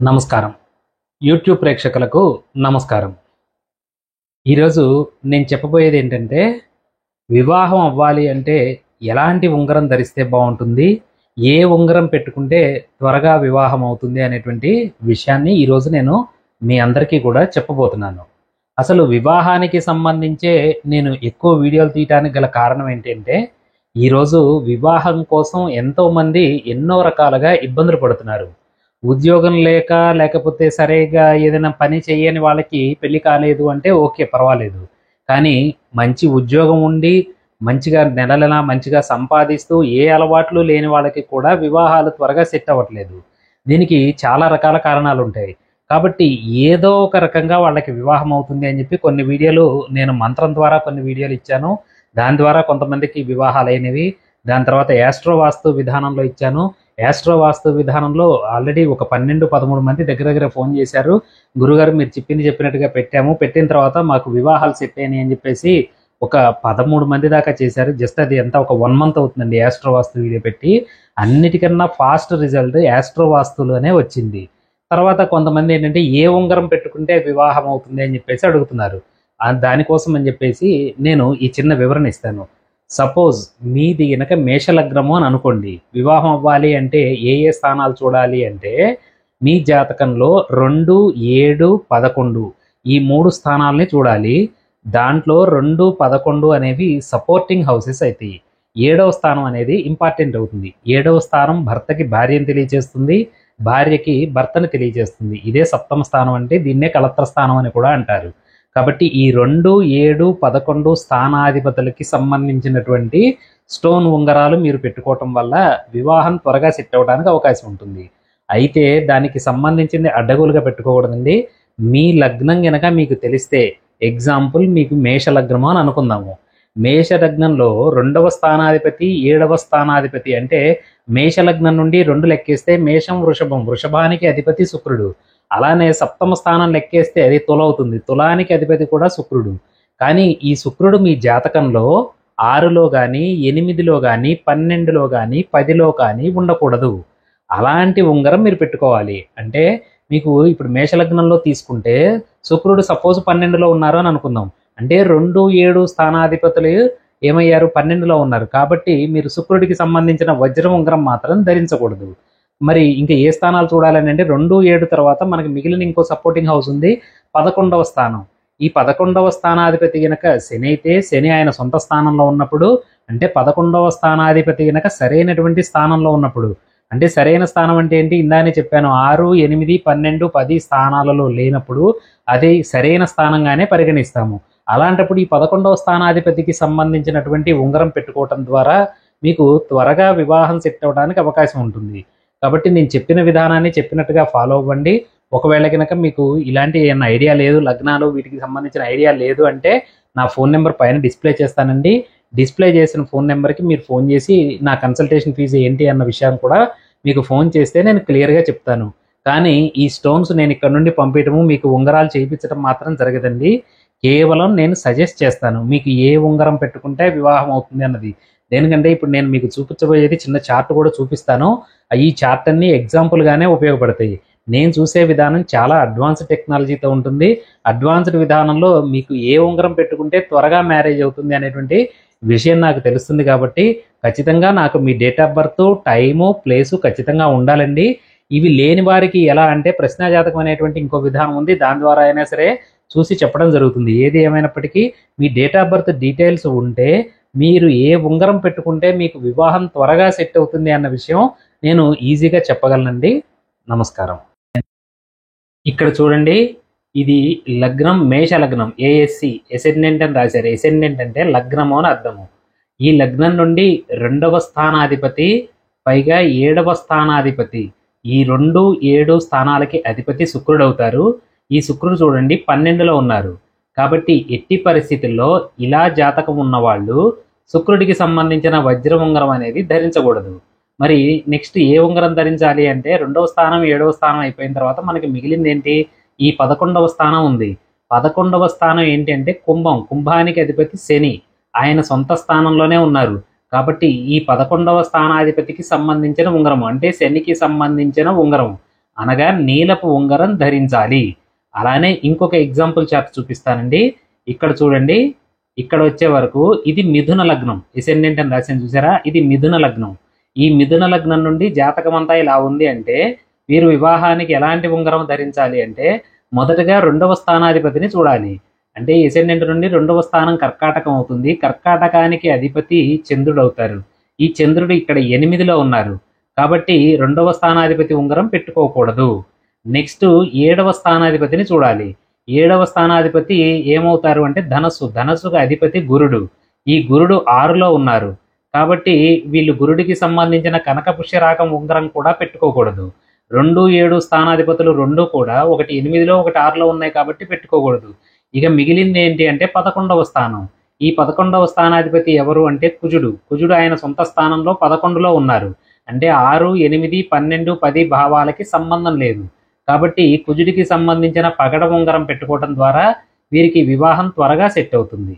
నమస్కారం. యూట్యూబ్ ప్రేక్షకులకు నమస్కారం. ఈరోజు నేను చెప్పబోయేది ఏంటంటే, వివాహం అవ్వాలి అంటే ఎలాంటి ఉంగరం ధరిస్తే బాగుంటుంది, ఏ ఉంగరం పెట్టుకుంటే త్వరగా వివాహం అవుతుంది అనేటువంటి విషయాన్ని ఈరోజు నేను మీ అందరికీ కూడా చెప్పబోతున్నాను. అసలు వివాహానికి సంబంధించే నేను ఎక్కువ వీడియోలు తీయడానికి గల కారణం ఏంటంటే, ఈరోజు వివాహం కోసం ఎంతోమంది ఎన్నో రకాలుగా ఇబ్బందులు పడుతున్నారు. ఉద్యోగం లేక లేకపోతే సరిగ్గా ఏదైనా పని చేయని వాళ్ళకి పెళ్లి కాలేదు అంటే ఓకే, పర్వాలేదు. కానీ మంచి ఉద్యోగం ఉండి మంచిగా నెలలా మంచిగా సంపాదిస్తూ ఏ అలవాట్లు లేని వాళ్ళకి కూడా వివాహాలు త్వరగా సెట్ అవ్వట్లేదు. దీనికి చాలా రకాల కారణాలు ఉంటాయి. కాబట్టి ఏదో ఒక రకంగా వాళ్ళకి వివాహం అవుతుంది అని చెప్పి కొన్ని వీడియోలు నేను మంత్రం ద్వారా కొన్ని వీడియోలు ఇచ్చాను. దాని ద్వారా కొంతమందికి వివాహాలు అయినవి. దాని తర్వాత యాస్ట్రో వాస్తు విధానంలో ఇచ్చాను. యాస్ట్రో వాస్తు విధానంలో ఆల్రెడీ ఒక 12-13 మంది దగ్గర ఫోన్ చేశారు. గురుగారు మీరు చెప్పినట్టుగా పెట్టాము, పెట్టిన తర్వాత మాకు వివాహాలు సెట్ అయినాయి అని చెప్పేసి ఒక 13 మంది దాకా చేశారు. జస్ట్ అది ఎంత ఒక 1 మంత్ అవుతుందండి యాస్ట్రో వాస్తు వీడియో పెట్టి. అన్నిటికన్నా ఫాస్ట్ రిజల్ట్ యాస్ట్రో వాస్తులోనే వచ్చింది. తర్వాత కొంతమంది ఏంటంటే ఏ ఉంగరం పెట్టుకుంటే వివాహం అవుతుంది అని చెప్పేసి అడుగుతున్నారు. దానికోసం అని చెప్పేసి నేను ఈ చిన్న వివరణ ఇస్తాను. సపోజ్ మీది గనక మేషలగ్నము అని అనుకోండి. వివాహం అవ్వాలి అంటే ఏ ఏ స్థానాలు చూడాలి అంటే, మీ జాతకంలో 2, 7, 11 ఈ 3 స్థానాలని చూడాలి. దాంట్లో 2, 11 అనేవి సపోర్టింగ్ హౌసెస్ అవుతాయి. 7వ స్థానం అనేది ఇంపార్టెంట్ అవుతుంది. 7వ స్థానం భర్తకి భార్యను తెలియజేస్తుంది, భార్యకి భర్తను తెలియజేస్తుంది. ఇదే సప్తమ స్థానం, అంటే దీన్నే కలత్ర స్థానం అని కూడా అంటారు. కాబట్టి ఈ 2, 7, 11 స్థానాధిపతులకి సంబంధించినటువంటి స్టోన్ ఉంగరాలు మీరు పెట్టుకోవటం వల్ల వివాహం త్వరగా సెట్ అవ్వడానికి అవకాశం ఉంటుంది. అయితే దానికి సంబంధించింది అడ్డగోలుగా పెట్టుకోకూడదండి. మీ లగ్నం గనక మీకు తెలిస్తే, ఎగ్జాంపుల్ మీకు మేష లగ్నము అని అనుకుందాము. మేష లగ్నంలో 2వ స్థానాధిపతి 7వ స్థానాధిపతి, అంటే మేష లగ్నం నుండి 2 లెక్కేస్తే మేషం వృషభం, వృషభానికి అధిపతి శుక్రుడు. అలానే సప్తమ స్థానం లెక్కేస్తే అది తుల అవుతుంది. తులానికి అధిపతి కూడా శుక్రుడు. కానీ ఈ శుక్రుడు మీ జాతకంలో 6లో కానీ 8లో కానీ 12లో కానీ 10లో కానీ ఉండకూడదు. అలాంటి ఉంగరం మీరు పెట్టుకోవాలి. అంటే మీకు ఇప్పుడు మేషలగ్నంలో తీసుకుంటే శుక్రుడు సపోజ్ 12లో ఉన్నారు అని అనుకుందాం. అంటే 2, 7 స్థానాధిపతులు ఏమయ్యారు, 12లో ఉన్నారు. కాబట్టి మీరు శుక్రుడికి సంబంధించిన వజ్రం ఉంగరం మాత్రం ధరించకూడదు. మరి ఇంకా ఏ స్థానాలు చూడాలని అంటే 2, 7 తర్వాత మనకి మిగిలిన ఇంకో సపోర్టింగ్ హౌస్ ఉంది, 11వ స్థానం. ఈ 11వ స్థానాధిపతి గనక శని అయితే, శని ఆయన సొంత స్థానంలో ఉన్నప్పుడు, అంటే 11వ స్థానాధిపతి గనక సరైనటువంటి స్థానంలో ఉన్నప్పుడు, అంటే సరైన స్థానం అంటే ఏంటి, ఇందానే చెప్పాను 6, 8, 12, 10 స్థానాలలో లేనప్పుడు అది సరైన స్థానంగానే పరిగణిస్తాము. అలాంటప్పుడు ఈ 11వ స్థానాధిపతికి సంబంధించినటువంటి ఉంగరం పెట్టుకోవటం ద్వారా మీకు త్వరగా వివాహం సెట్ అవ్వడానికి అవకాశం ఉంటుంది. కాబట్టి నేను చెప్పిన విధానాన్ని చెప్పినట్టుగా ఫాలో అవ్వండి. ఒకవేళ కనుక మీకు ఇలాంటి ఏమైనా ఐడియా లేదు, లగ్నాలు వీటికి సంబంధించిన ఐడియా లేదు అంటే నా ఫోన్ నెంబర్ పైన డిస్ప్లే చేస్తానండి. డిస్ప్లే చేసిన ఫోన్ నెంబర్కి మీరు ఫోన్ చేసి నా కన్సల్టేషన్ ఫీజు ఏంటి అన్న విషయం కూడా మీకు ఫోన్ చేస్తే నేను క్లియర్గా చెప్తాను. కానీ ఈ స్టోన్స్ నేను ఇక్కడ నుండి పంపించడము, మీకు ఉంగరాలు చేయించడం మాత్రం జరగదండి. కేవలం నేను సజెస్ట్ చేస్తాను మీకు ఏ ఉంగరం పెట్టుకుంటే వివాహం అవుతుంది అన్నది. దేనికంటే ఇప్పుడు నేను మీకు చూపించబోయేది చిన్న చార్ట్ కూడా చూపిస్తాను. ఈ చార్ట్ అన్ని ఎగ్జాంపుల్గానే ఉపయోగపడతాయి. నేను చూసే విధానం చాలా అడ్వాన్స్డ్ టెక్నాలజీతో ఉంటుంది. అడ్వాన్స్డ్ విధానంలో మీకు ఏ ఉంగరం పెట్టుకుంటే త్వరగా మ్యారేజ్ అవుతుంది అనేటువంటి విషయం నాకు తెలుస్తుంది. కాబట్టి ఖచ్చితంగా నాకు మీ date of birth, time, place ఖచ్చితంగా ఉండాలండి. ఇవి లేని వారికి ఎలా అంటే ప్రశ్నాజాతకం అనేటువంటి ఇంకో విధానం ఉంది. దాని ద్వారా అయినా సరే చూసి చెప్పడం జరుగుతుంది. ఏది ఏమైనప్పటికీ మీ డేట్ ఆఫ్ బర్త్ డీటెయిల్స్ ఉంటే మీరు ఏ ఉంగరం పెట్టుకుంటే మీకు వివాహం త్వరగా సెట్ అవుతుంది అన్న విషయం నేను ఈజీగా చెప్పగలనండి. నమస్కారం. ఇక్కడ చూడండి, ఇది లగ్నం మేష లగ్నం, ఏఎస్సి ఎసెండెంట్ అని రాశారు. ఎసెండెంట్ అంటే లగ్నము అని అర్థము. ఈ లగ్నం నుండి 2వ స్థానాధిపతి పైగా 7వ స్థానాధిపతి, ఈ 2, 7 స్థానాలకి అధిపతి శుక్రుడు అవుతారు. ఈ శుక్రుడు చూడండి 12లో ఉన్నారు. కాబట్టి ఎట్టి పరిస్థితుల్లో ఇలా జాతకం ఉన్నవాళ్ళు శుక్రుడికి సంబంధించిన వజ్ర ఉంగరం అనేది ధరించకూడదు. మరి నెక్స్ట్ ఏ ఉంగరం ధరించాలి అంటే 2వ స్థానం 7వ స్థానం అయిపోయిన తర్వాత మనకి మిగిలింది ఏంటి, ఈ 11వ స్థానం ఉంది. 11వ స్థానం ఏంటి అంటే కుంభం, కుంభానికి అధిపతి శని, ఆయన సొంత స్థానంలోనే ఉన్నారు. కాబట్టి ఈ 11వ స్థానాధిపతికి సంబంధించిన ఉంగరం, అంటే శనికి సంబంధించిన ఉంగరం, అనగా నీలపు ఉంగరం ధరించాలి. అలానే ఇంకొక ఎగ్జాంపుల్ చార్ట్ చూపిస్తానండి. ఇక్కడ చూడండి, ఇక్కడ వచ్చే వరకు ఇది మిథున లగ్నం, ఎసెండెంట్ అని రాసిన చూసారా, ఇది మిథున లగ్నం. ఈ మిథున లగ్నం నుండి జాతకం అంతా ఇలా ఉంది అంటే వీరు వివాహానికి ఎలాంటి ఉంగరం ధరించాలి అంటే మొదటగా 2వ స్థానాధిపతిని చూడాలి. అంటే ఎసెండెంట్ నుండి 2వ స్థానం కర్కాటకం అవుతుంది. కర్కాటకానికి అధిపతి చంద్రుడు అవుతారు. ఈ చంద్రుడు ఇక్కడ 8లో ఉన్నారు కాబట్టి 2వ స్థానాధిపతి ఉంగరం పెట్టుకోకూడదు. నెక్స్ట్ 7వ స్థానాధిపతిని చూడాలి. 7వ స్థానాధిపతి ఏమవుతారు అంటే ధనస్సు. ధనస్సుకు అధిపతి గురుడు. ఈ గురుడు 6లో ఉన్నారు కాబట్టి వీళ్ళు గురుడికి సంబంధించిన కనక పుష్యరాగం ఉంగరం కూడా పెట్టుకోకూడదు. 2, 7 స్థానాధిపతులు 2 కూడా ఒకటి 8లో ఒకటి 6లో ఉన్నాయి కాబట్టి పెట్టుకోకూడదు. ఇక మిగిలింది ఏంటి అంటే 11వ స్థానం. ఈ 11వ స్థానాధిపతి ఎవరు అంటే కుజుడు. కుజుడు ఆయన సొంత స్థానంలో 11లో ఉన్నారు. అంటే 6, 8, 12, 10 భావాలకి సంబంధం లేదు కాబట్టి కుజుడికి సంబంధించిన పగడ ఉంగరం పెట్టుకోవడం ద్వారా వీరికి వివాహం త్వరగా సెట్ అవుతుంది.